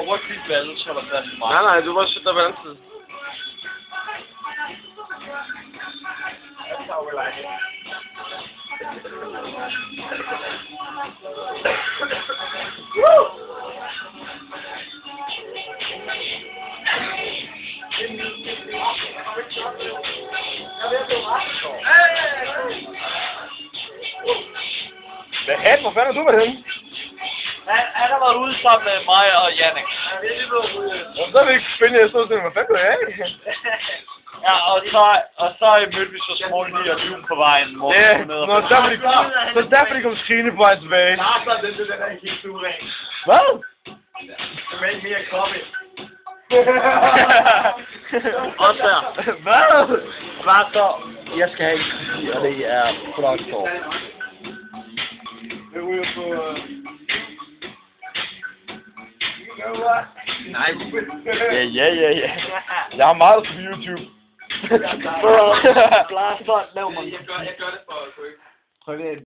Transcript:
Hvor dit valg holder fast i mig? Nej, du var sødt der på den tid. Hvad hat? Hvor fanden er du med henne? Han har været ude sammen med mig og Jannik. Så er det ikke spændende, at stå til, hvad fanden er jeg? Ja, og så mødte vi så småt lige og liv på vejen. Ja, så derfor de kom skrigende på vej tilbage. Den er ikke helt suveræn. Hvad? Det er ikke mere koppe. Også der. Hvad? Hvad så? Jeg skal have en, og det er Product. Det ryger på... Nej. Ja. Jeg har meget på YouTube. Blaster, lav mig. Jeg gør det for... Prøv det.